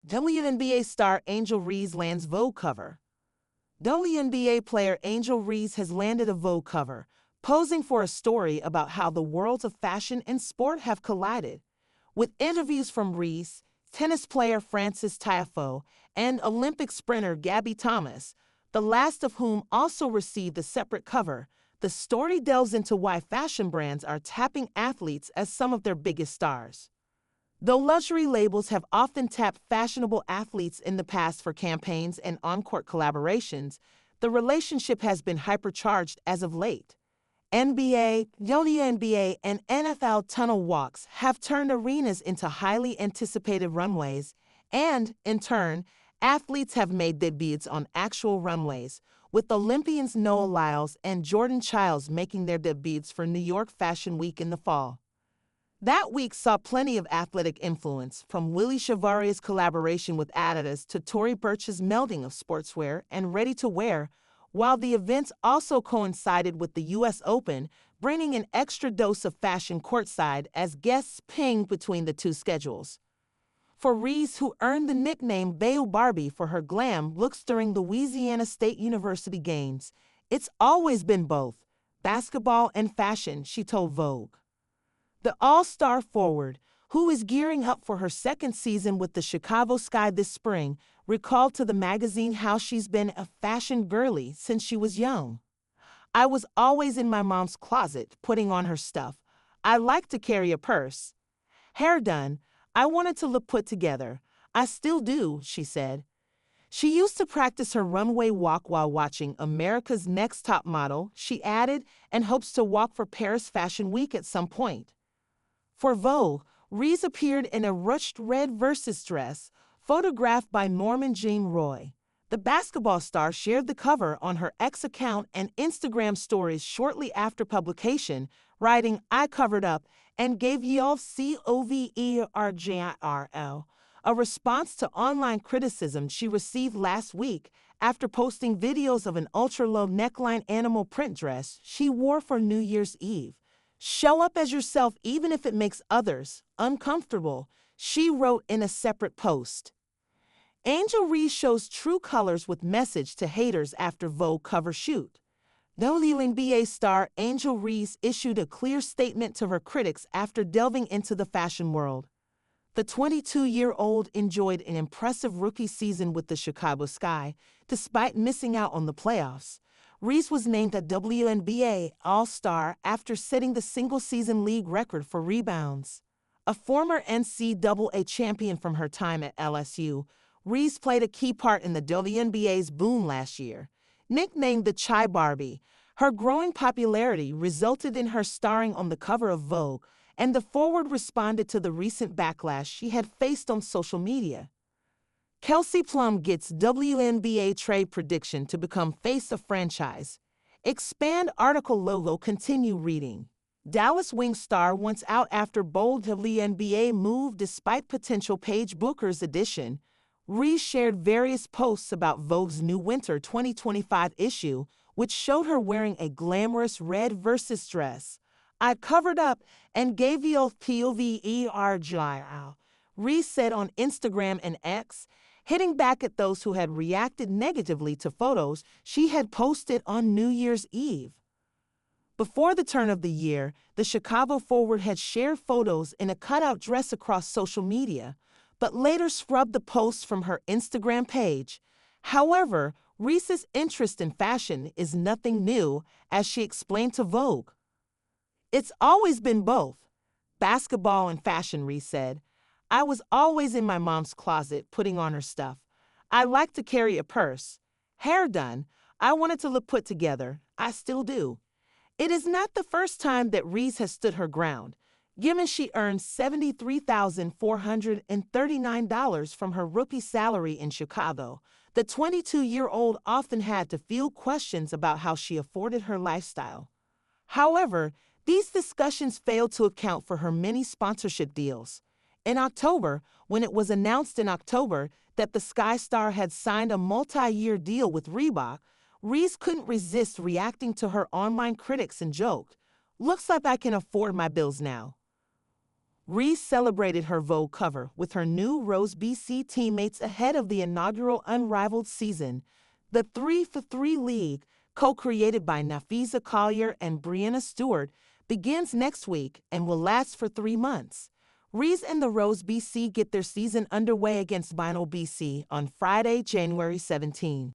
WNBA star Angel Reese lands Vogue cover. WNBA player Angel Reese has landed a Vogue cover, posing for a story about how the worlds of fashion and sport have collided. With interviews from Reese, tennis player Frances Tiafoe, and Olympic sprinter Gabby Thomas, the last of whom also received a separate cover, the story delves into why fashion brands are tapping athletes as some of their biggest stars. Though luxury labels have often tapped fashionable athletes in the past for campaigns and on-court collaborations, the relationship has been hypercharged as of late. NBA, WNBA, and NFL tunnel walks have turned arenas into highly anticipated runways, and, in turn, athletes have made debuts on actual runways, with Olympians Noah Lyles and Jordan Chiles making their debuts for New York Fashion Week in the fall. That week saw plenty of athletic influence, from Willie Chevalier's collaboration with Adidas to Tory Burch's melding of sportswear and ready-to-wear, while the events also coincided with the U.S. Open, bringing an extra dose of fashion courtside as guests pinged between the two schedules. For Reese, who earned the nickname Bayou Barbie for her glam looks during the Louisiana State University Games, it's always been both basketball and fashion, she told Vogue. The all-star forward, who is gearing up for her second season with the Chicago Sky this spring, recalled to the magazine how she's been a fashion girly since she was young. "I was always in my mom's closet, putting on her stuff. I liked to carry a purse. Hair done, I wanted to look put together. I still do," she said. She used to practice her runway walk while watching America's Next Top Model, she added, and hopes to walk for Paris Fashion Week at some point. For Vogue, Reese appeared in a ruched red Versus dress, photographed by Norman Jean Roy. The basketball star shared the cover on her X account and Instagram stories shortly after publication, writing, "I covered up and gave y'all COVERGIRL," a response to online criticism she received last week after posting videos of an ultra-low neckline animal print dress she wore for New Year's Eve. "Show up as yourself even if it makes others uncomfortable," she wrote in a separate post. Angel Reese shows true colors with message to haters after Vogue cover shoot. WNBA star Angel Reese issued a clear statement to her critics after delving into the fashion world. The 22-year-old enjoyed an impressive rookie season with the Chicago Sky, despite missing out on the playoffs. Reese was named a WNBA All-Star after setting the single-season league record for rebounds. A former NCAA champion from her time at LSU, Reese played a key part in the WNBA's boom last year. Nicknamed the Chai Barbie, her growing popularity resulted in her starring on the cover of Vogue, and the forward responded to the recent backlash she had faced on social media. Kelsey Plum gets WNBA trade prediction to become face of franchise. Expand article logo continue reading. Dallas Wings star wants out after bold WNBA move despite potential Paige Booker's addition. Reese shared various posts about Vogue's new winter 2025 issue, which showed her wearing a glamorous red Versus dress. "I covered up and gave you POVERGIRL," Reese said on Instagram and X, hitting back at those who had reacted negatively to photos she had posted on New Year's Eve. Before the turn of the year, the Chicago forward had shared photos in a cutout dress across social media, but later scrubbed the posts from her Instagram page. However, Reese's interest in fashion is nothing new, as she explained to Vogue. "It's always been both basketball and fashion," Reese said. "I was always in my mom's closet putting on her stuff. I like to carry a purse. Hair done, I wanted to look put together. I still do." It is not the first time that Reese has stood her ground, given she earned $73,439 from her rookie salary in Chicago. The 22-year-old often had to field questions about how she afforded her lifestyle. However, these discussions failed to account for her many sponsorship deals. In October, when it was announced in October that the Sky Star had signed a multi-year deal with Reebok, Reese couldn't resist reacting to her online critics and joked, "Looks like I can afford my bills now." Reese celebrated her Vogue cover with her new Rose BC teammates ahead of the inaugural Unrivaled season. The 3-for-3 League, co-created by Nafisa Collier and Brianna Stewart, begins next week and will last for 3 months. Reese and the Rose BC get their season underway against Vinyl BC on Friday, January 17.